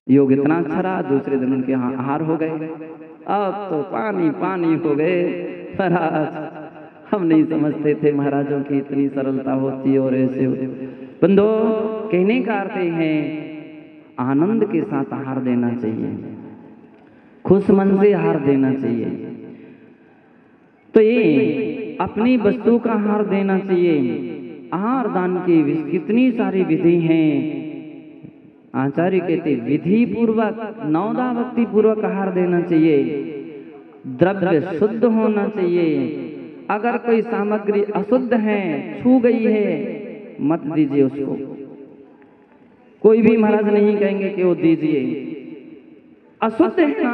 योग इतना अच्छा रहा, दूसरे दिन उनके यहाँ आहार हो गए। अब तो पानी पानी हो गए। महाराज हम नहीं समझते थे महाराजों की इतनी सरलता होती है और ऐसे बंदो। कहने का अर्थ है आनंद के साथ आहार देना चाहिए, खुश मन से आहार देना चाहिए। तो ये अपनी वस्तु का आहार देना चाहिए। आहार दान की कितनी सारी विधि हैं। आचार्य कहते विधि पूर्वक नवदा भक्ति पूर्वक आहार देना चाहिए। द्रव्य शुद्ध होना चाहिए। अगर कोई सामग्री अशुद्ध है, छू गई है, मत दीजिए उसको। कोई भी महाराज नहीं कहेंगे कि वो दीजिए, अशुद्ध है ना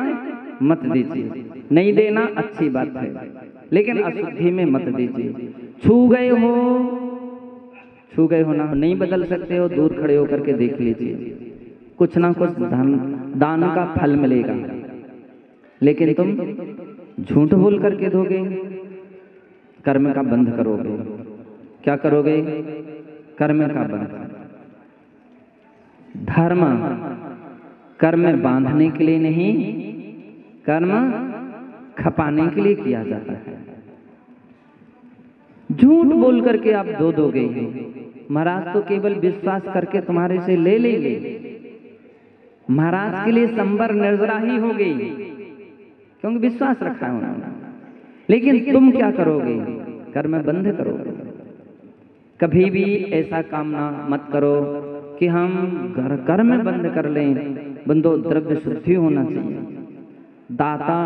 मत दीजिए। नहीं देना अच्छी बात है, लेकिन अशुद्धि में मत दीजिए। छू गए हो ना, नहीं बदल सकते हो, दूर खड़े होकर के देख लीजिए, कुछ ना कुछ दान का फल मिलेगा। लेकिन तुम झूठ बोल करके दोगे, कर्म का बंध करोगे। क्या करोगे? कर्म का बंध। धर्म कर्म बांधने के लिए नहीं, कर्म खपाने के लिए किया जाता है। झूठ बोल करके आप दोगे, महाराज तो केवल विश्वास करके तुम्हारे से ले लेंगे। महाराज के लिए संबर निर्जरा ही हो गई, क्योंकि विश्वास रखा है उन्होंने। लेकिन तुम क्या करोगे? कर्म बंध करोगे। कभी भी ऐसा कामना मत करो कि हम कर्म बंद कर लें। बंदो द्रव्य शुद्धि होना चाहिए। दाता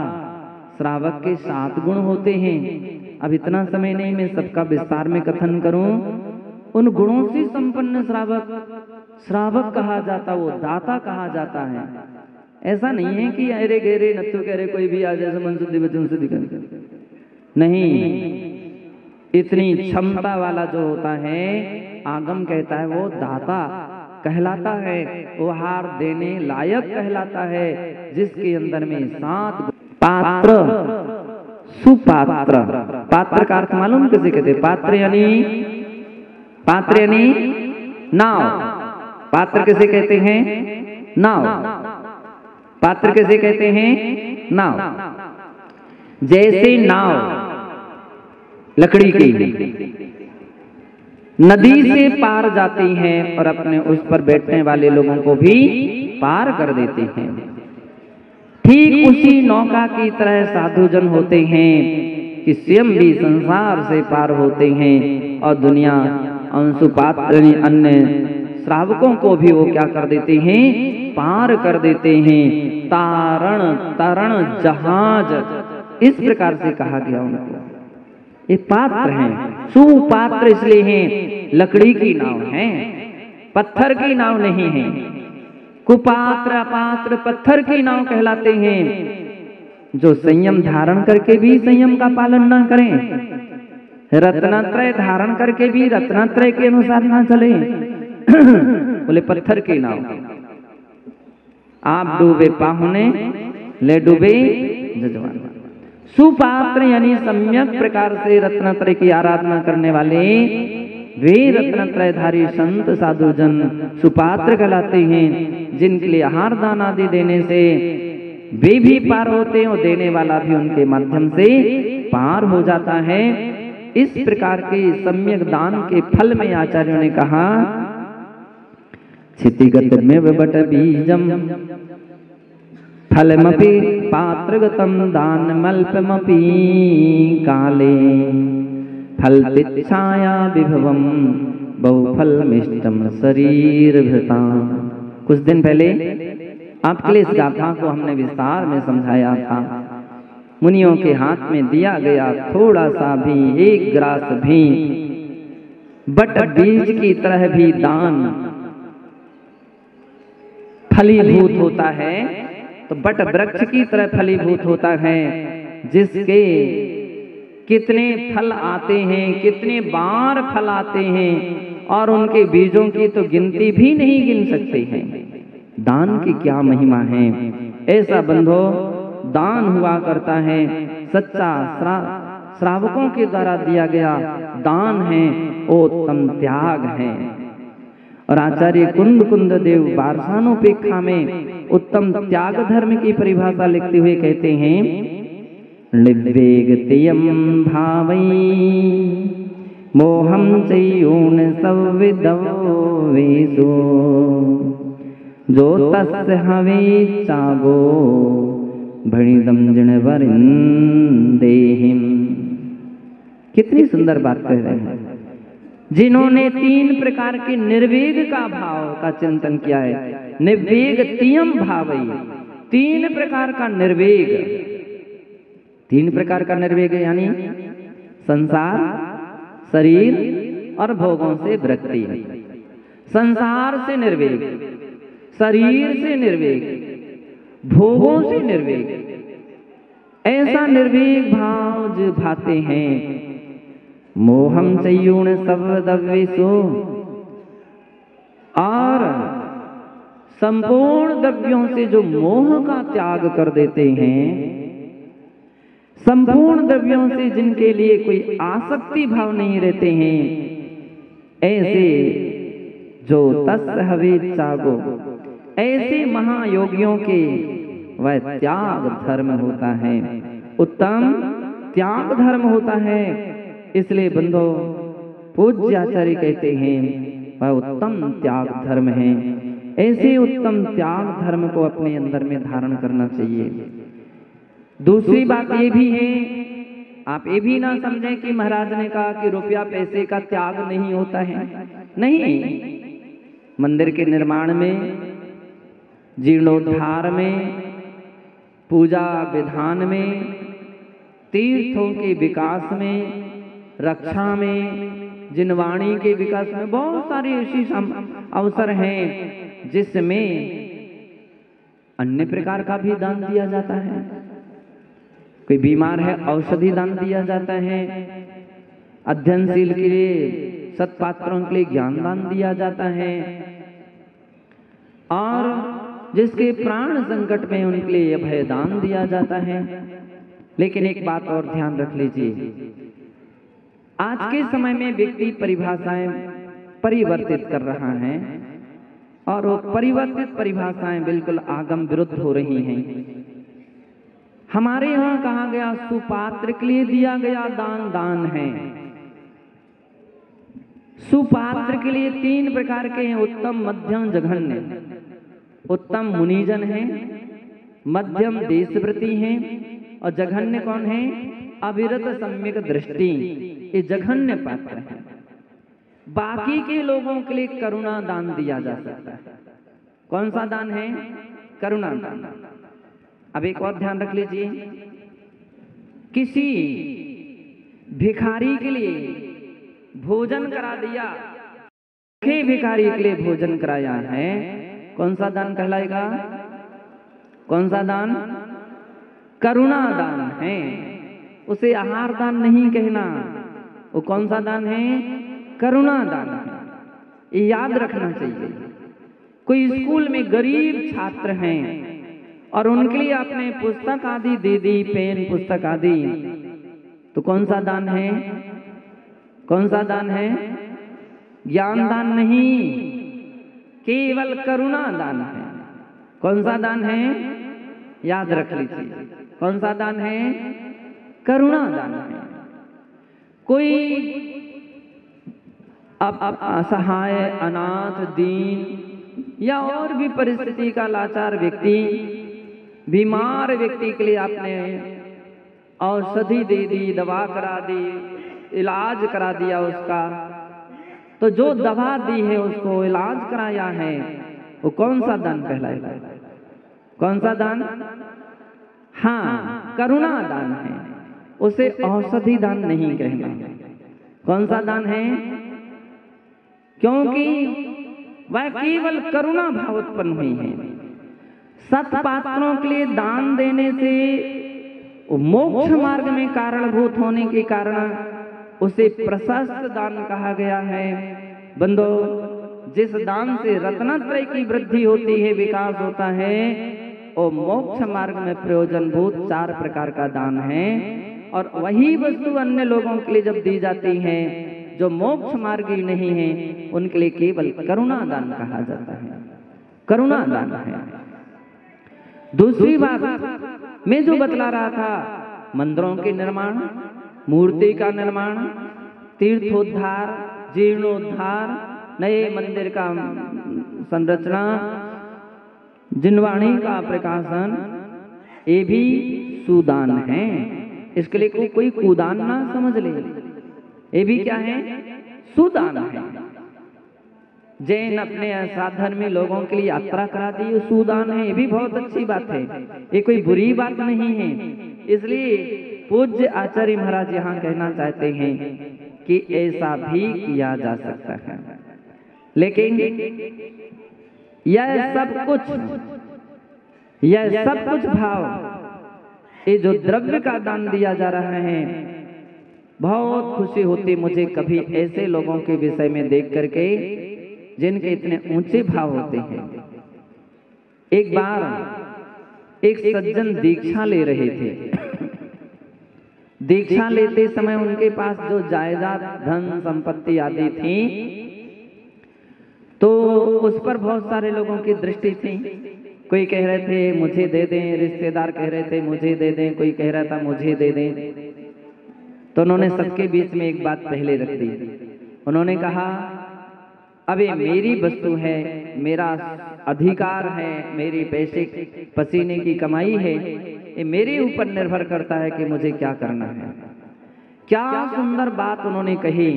श्रावक के 7 गुण होते हैं। अब इतना समय नहीं मैं सबका विस्तार में कथन करूं। उन गुणों से संपन्न श्रावक कहा जाता, वो दाता कहा जाता है। ऐसा नहीं है कि अरे गेरे नत्थु कह रहे कोई भी आ जाए मन शुद्धि वचन शुद्धि कर, नहीं। इतनी क्षमता वाला जो होता है, आगम कहता है वो दाता कहलाता है, वो हार देने लायक कहलाता है, जिसके अंदर में 7 पात्र सुपात्र। पात्र का अर्थ मालूम किसे कहते? पात्र यानी नाव। पात्र किसे कहते हैं? नाव। पात्र किसे कहते हैं? नाव। जैसे नाव लकड़ी की नदी से पार जाती है और अपने उस पर बैठने वाले लोगों को भी पार कर देते हैं, ठीक उसी नौका की तरह साधुजन होते हैं कि स्वयं भी संसार से पार होते हैं और दुनिया अंशुपात्र अन्य श्रावकों को भी वो क्या कर देते हैं? पार कर देते हैं। तरण जहाज, इस प्रकार से कहा गया उनको। ये पात्र हैं, सुपात्र इसलिए हैं, लकड़ी की नाव है, पत्थर की नाव नहीं है। कुपात्र अपात्र पत्थर की नाव कहलाते हैं, जो संयम धारण करके भी संयम का पालन ना करें, रत्नत्रय धारण करके भी रत्नत्रय के अनुसार ना चले। बोले पत्थर की नाव। आप डूबे पाहुने, ले डूबे जजमान। सुपात्र यानी सम्यक प्रकार से रत्नत्रय की आराधना करने वाले वे रत्नत्रयधारी संत साधुजन सुपात्र कहलाते हैं, जिनके लिए आहार दान आदि देने से वे भी पार होते हैं और देने वाला भी उनके माध्यम से पार हो जाता है। इस प्रकार के सम्यक दान के फल में आचार्यों ने कहा क्षितिगत में बट बीजम फलमपि पात्रगतम दान मल्पमपि काले फलतिच्छाया विभवम बहुफल मिष्टम शरीर भृता। कुछ दिन पहले आपके लिए इस गाथा को हमने विस्तार में समझाया था। मुनियों के हाथ में दिया गया थोड़ा सा भी, एक ग्रास भी बट बीज की तरह भी दान फलीभूत होता है, तो बट वृक्ष की तरह फलीभूत होता है, जिसके कितने फल आते हैं, कितने बार फल आते हैं, और उनके बीजों की तो गिनती भी नहीं गिन सकते हैं। दान की क्या महिमा है। ऐसा बंधो दान हुआ करता है, सच्चा श्रावकों के द्वारा दिया गया दान है, वो उत्तम त्याग है। और आचार्य कुंद देव बारसानोपेक्षा में उत्तम त्याग धर्म की परिभाषा लिखते हुए कहते हैं, निर्वेगतियम भावै मोहम चयून संविदवेशो जो तस् हवे चागो भणिदम जिणवरिंदेहिम। कितनी सुंदर बात कह रहे हैं। जिन्होंने 3 प्रकार के निर्वेग का भाव का चिंतन किया है, निर्वेग तियम भावई, 3 प्रकार का निर्वेग, 3 प्रकार का निर्वेग यानी संसार, शरीर और भोगों से विरक्ति। संसार से निर्वेग, शरीर से निर्वेग, भोगों से निर्वेग, ऐसा निर्वेग भाव जो भाते हैं। मोहम चयूण सवदवेशो, और संपूर्ण द्रव्यों से जो मोह का त्याग कर देते हैं, संपूर्ण द्रव्यों से जिनके लिए कोई आसक्ति भाव नहीं रहते हैं, ऐसे जो तस् हवे चागो, ऐसे महायोगियों के वह त्याग धर्म होता है, उत्तम त्याग धर्म होता है। इसलिए बंधो पूज्य आचार्य कहते हैं वह उत्तम त्याग धर्म है। ऐसे उत्तम त्याग धर्म को अपने अंदर में धारण करना चाहिए। दूसरी बात ये भी है, आप ये भी ना समझें कि महाराज ने कहा कि रुपया पैसे का त्याग नहीं होता है। नहीं, मंदिर के निर्माण में, जीर्णोद्धार में, पूजा विधान में, तीर्थों के विकास में, रक्षा में, जिनवाणी के विकास में बहुत सारे ऐसे अवसर हैं जिसमें अन्य प्रकार का भी दान दिया जाता है। कोई बीमार है, औषधि दान दिया जाता है। अध्ययनशील के लिए, सत्पात्रों के लिए ज्ञान दान दिया जाता है, और जिसके प्राण संकट में उनके लिए अभय दान दिया जाता है। लेकिन एक बात और ध्यान रख लीजिए, आज के समय में व्यक्ति परिभाषाएं परिवर्तित कर रहा है, और वो परिवर्तित परिभाषाएं बिल्कुल आगम विरुद्ध हो रही हैं। हमारे यहाँ कहा गया सुपात्र के लिए दिया गया दान दान है। सुपात्र के लिए 3 प्रकार के हैं, उत्तम, मध्यम, जघन्य। उत्तम मुनिजन है, मध्यम देशव्रती हैं, और जघन्य कौन है? अविरत सम्यक दृष्टि, ये जघन्य पात्र है। बाकी के लोगों के लिए करुणा दान दिया जा सकता है। कौन सा दान है? करुणा दान। अब एक और ध्यान रख लीजिए, किसी भिखारी के लिए भोजन करा दिया, भूखे भिखारी के लिए भोजन कराया है, कौन सा दान कहलाएगा? कौन सा दान? करुणा दान है। उसे आहार दान नहीं कहना, वो कौन सा दान है? करुणा दान है। ये याद रखना चाहिए। कोई स्कूल में गरीब छात्र हैं और उनके लिए आपने पुस्तक आदि दे दी, पेन पुस्तक आदि, तो कौन सा दान है? कौन सा दान है? ज्ञान दान नहीं, केवल करुणा दान है। कौन सा दान है? याद रख लीजिए, कौन सा दान है? करुणा दान है। कोई अब असहाय, अनाथ, दीन या और भी परिस्थिति का लाचार व्यक्ति, बीमार व्यक्ति के लिए आपने औषधि दे दी, दवा करा दी, इलाज करा दिया उसका, तो जो दवा दी है, उसको इलाज कराया है, वो कौन सा दान कहलाएगा? कौन सा दान? हाँ, करुणा दान है। उसे औषधि दान नहीं कहना। कौन सा दान है? क्योंकि वह केवल करुणा भाव उत्पन्न हुई है। सत्पात्रों के लिए दान देने से मोक्ष मार्ग में कारणभूत होने के कारण उसे प्रशस्त दान कहा गया है। बंदो, जिस दान से रत्नत्रय की वृद्धि होती है, विकास होता है, और मोक्ष मार्ग में प्रयोजनभूत 4 प्रकार का दान है। और वही वस्तु अन्य लोगों के लिए जब दी जाती है, जो मोक्ष मार्गी नहीं है, उनके लिए केवल करुणा दान कहा जाता है, करुणा दान है। दूसरी बात मैं जो बतला रहा था, मंदिरों के निर्माण, मूर्ति का निर्माण, तीर्थोद्धार, जीर्णोद्धार, नए मंदिर का संरचना, जिनवाणी का प्रकाशन, ये भी सुदान है। इसके लिए कोई कुदान ना समझ ले, ये भी क्या है? सुदान है। जैन अपने साधर्मी लोगों के लिए यात्रा करा दी, ये सुदान है, ये भी बहुत अच्छी बात है, ये कोई बुरी बात नहीं है। इसलिए पूज्य आचार्य महाराज यहाँ कहना चाहते हैं कि ऐसा भी किया जा सकता है। लेकिन यह सब कुछ भाव, ये जो द्रव्य का दान दिया जा रहा है, बहुत खुशी होती मुझे कभी ऐसे लोगों के विषय में देख करके जिनके इतने ऊंचे भाव होते हैं। एक बार एक सज्जन दीक्षा ले रहे थे। दीक्षा लेते समय उनके पास जो जायदाद, धन संपत्ति आदि थी, तो उस पर बहुत सारे लोगों की दृष्टि थी। कोई कह रहे थे मुझे दे दें, रिश्तेदार कह रहे थे मुझे दे दें, कोई कह रहा था मुझे दे दें। तो उन्होंने सबके बीच में एक बात पहले रख दी। उन्होंने कहा अब ये मेरी वस्तु है, मेरा अधिकार है, मेरी पैसे पसीने की कमाई है, ये मेरे ऊपर निर्भर करता है कि मुझे क्या करना है। क्या सुंदर बात उन्होंने कही।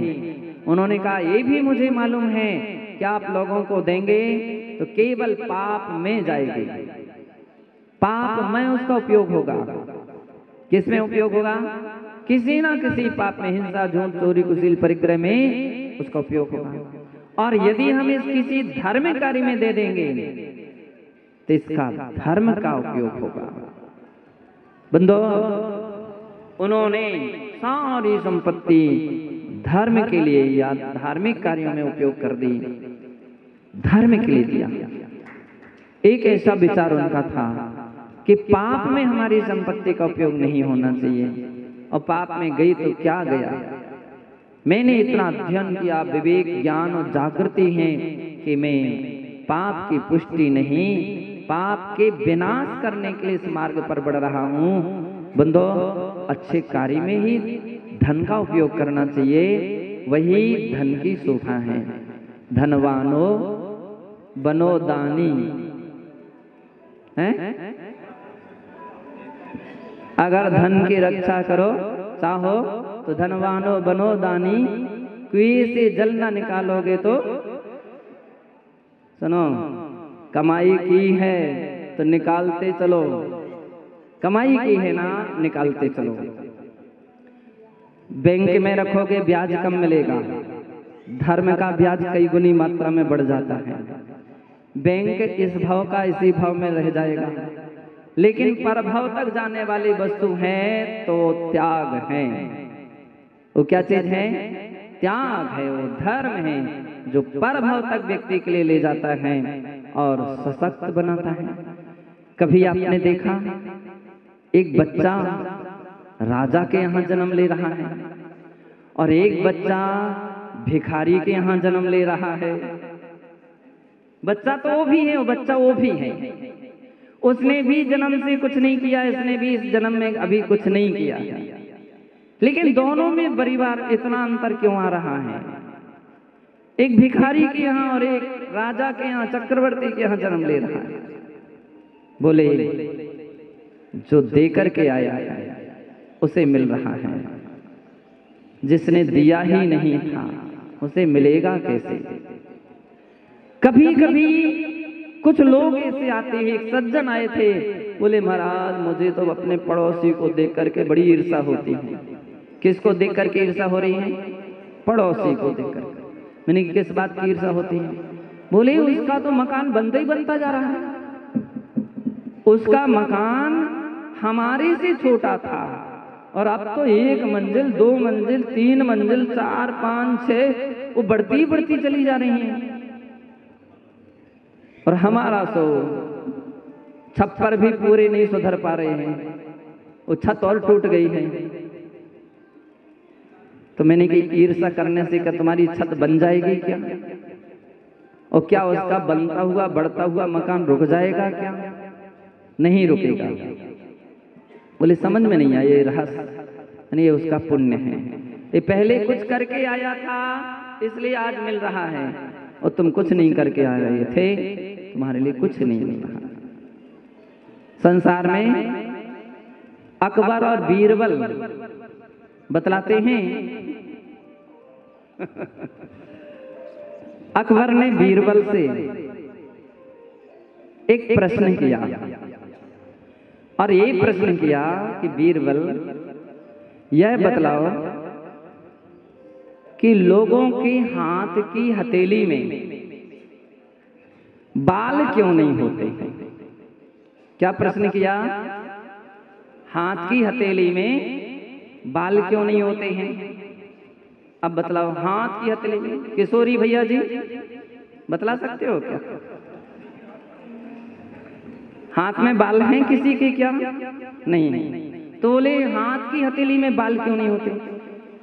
उन्होंने कहा ये भी मुझे मालूम है कि आप लोगों को देंगे तो केवल पाप में जाएगी, पाप में उसका उपयोग होगा। किस में उपयोग होगा? किसी ना किसी पाप में, हिंसा, झूठ, चोरी, कुशील, परिग्रह में उसका उपयोग होगा। और यदि हम इस किसी धर्म कार्य में दे देंगे तो इसका धर्म का उपयोग होगा। बंदो, उन्होंने सारी संपत्ति धर्म के लिए या धार्मिक कार्यों में उपयोग कर दी, धर्म के लिए दिया। एक ऐसा विचार उनका था कि पाप में हमारी संपत्ति का उपयोग नहीं होना चाहिए, और पाप में गई तो क्या गया। मैंने इतना अध्ययन किया, विवेक, ज्ञान और जागृति है कि मैं पाप की पुष्टि नहीं, पाप के विनाश करने के लिए इस मार्ग पर बढ़ रहा हूँ। बंदो, अच्छे कार्य में ही धन का उपयोग करना चाहिए, वही धन की शोभा है। धनवानो बनो दानी है। अगर धन की रक्षा करो चाहो तो धनवानो बनो दानी, कुएं से जल ना निकालोगे तो, सुनो, कमाई की है तो निकालते चलो, कमाई की है ना, निकालते चलो। बैंक में रखोगे ब्याज कम मिलेगा, धर्म का ब्याज कई गुनी मात्रा में बढ़ जाता है। बैंक इस भाव का इसी भाव में रह जाएगा, लेकिन परभाव तक जाने वाली वस्तु है तो त्याग है। वो क्या चीज है? त्याग है, वो धर्म है जो परभाव तक व्यक्ति के लिए ले जाता है और सशक्त बनाता है। कभी आपने देखा एक बच्चा राजा के यहाँ जन्म ले रहा है और एक बच्चा भिखारी के यहाँ जन्म ले रहा है। बच्चा तो वो भी है, वो बच्चा वो भी है, उसने भी जन्म से कुछ नहीं किया, इसने भी इस जन्म में अभी कुछ नहीं किया, लेकिन दोनों में परिवार इतना अंतर क्यों आ रहा है? एक भिखारी के यहाँ और एक राजा के यहाँ, चक्रवर्ती के यहाँ जन्म ले रहा है। बोले जो देकर के आया उसे मिल रहा है, जिसने दिया ही नहीं था उसे मिलेगा कैसे? कभी कभी कुछ लोग ऐसे आते हैं। एक सज्जन आए थे, बोले महाराज मुझे तो अपने पड़ोसी को देख करके बड़ी ईर्ष्या होती है। किसको देख करके ईर्ष्या हो रही है? पड़ोसी को देख कर। मैंने किस बात की ईर्ष्या होती है? बोले उसका तो मकान बनता ही बनता जा रहा है, उसका मकान हमारे से छोटा था और अब तो 1 मंजिल, 2 मंजिल, 3 मंजिल, 4, 5, 6 वो बढ़ती बढ़ती चली जा रही है, और हमारा तो छप्पर भी पूरे नहीं सुधर पा रहे हैं, वो छत और टूट गई है। तो मैंने कि ईर्ष्या करने से क्या तुम्हारी छत बन जाएगी क्या? और क्या उसका बनता हुआ बढ़ता हुआ मकान रुक जाएगा क्या? नहीं रुकेगा। बोले समझ में नहीं आया ये रहस्य। ये उसका पुण्य है, ये पहले कुछ करके आया था इसलिए आज मिल रहा है, और तुम कुछ नहीं करके आ रहे थे, तुम्हारे लिए कुछ नहीं मिल रहा। संसार में अकबर और बीरबल बतलाते हैं अकबर ने बीरबल से एक प्रश्न किया, और ये प्रश्न किया कि बीरबल यह बतलाओ कि लोगों के हाथ की हथेली में बाल क्यों नहीं होते हैं? क्या प्रश्न किया? हाथ की हथेली में बाल क्यों नहीं होते हैं? अब बतलाओ, हाथ की हथेली में। किशोरी भैया जी बतला सकते हो क्या? हाथ में बाल हैं किसी के क्या? नहीं। तो बोले हाथ की हथेली में बाल क्यों नहीं होते?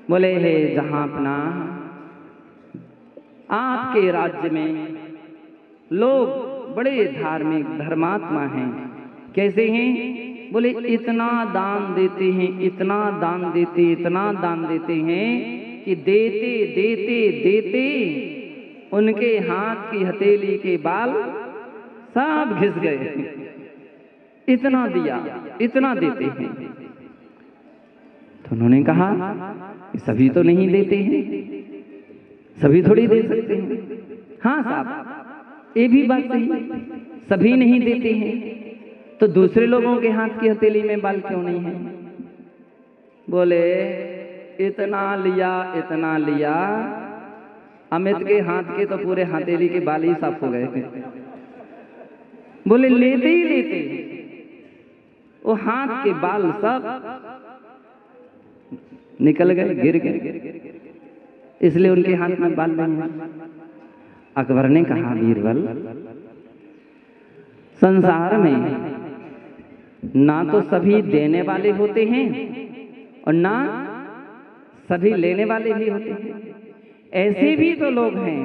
बोले हे जहांपना, आपके राज्य में लोग बड़े धार्मिक धर्मात्मा हैं। कैसे हैं? बोले इतना दान देते हैं, इतना दान देते, इतना दान देते हैं कि देते देते देते उनके हाथ की हथेली के बाल सब घिस गए। इतना दिया, इतना देते हैं। तो उन्होंने कहा सभी तो नहीं देते हैं, सभी थोड़ी दे सकते हैं। हाँ साहब, ये भी बात सही, सभी नहीं देते हैं, तो दूसरे लोगों के हाथ की हथेली में बाल क्यों नहीं है? बोले इतना लिया, इतना लिया, अमित के हाथ के तो पूरे हथेली के बाल ही साफ हो गए थे। बोले लेते ही लेते वो हाथ के बाल सब निकल गए, गिर गए, इसलिए उनके हाथ में बाल नहीं है। अकबर ने कहा बीरबल, संसार में ना तो सभी देने वाले होते हैं और ना सभी लेने वाले भी होते हैं। ऐसे भी तो लोग हैं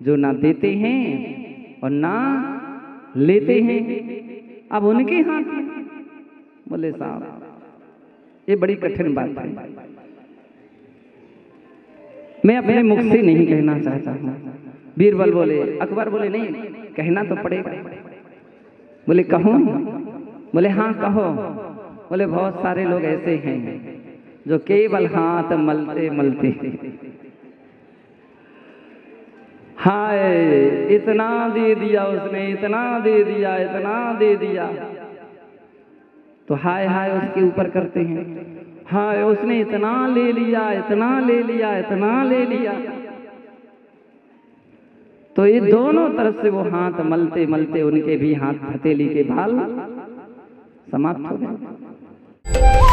जो ना देते हैं और ना लेते हैं। अब उनके हाथ में, बोले साहब ये बड़ी कठिन बात है, मैं अपने मुख से नहीं कहना चाहता हूं। बीरबल बोले, अकबर बोले नहीं, कहना तो पड़ेगा। बोले कहो? बोले हाँ कहो। बोले बहुत सारे लोग ऐसे हैं जो केवल हाथ मलते मलते, हाय इतना दे दिया उसने, इतना दे दिया, इतना दे दिया, तो हाय हाय उसके ऊपर करते हैं। हाय उसने इतना ले लिया, इतना ले लिया, इतना ले लिया। तो ये दोनों तरफ से वो हाथ मलते मलते उनके भी हाथ हथेली के बाल समाप्त हो गए।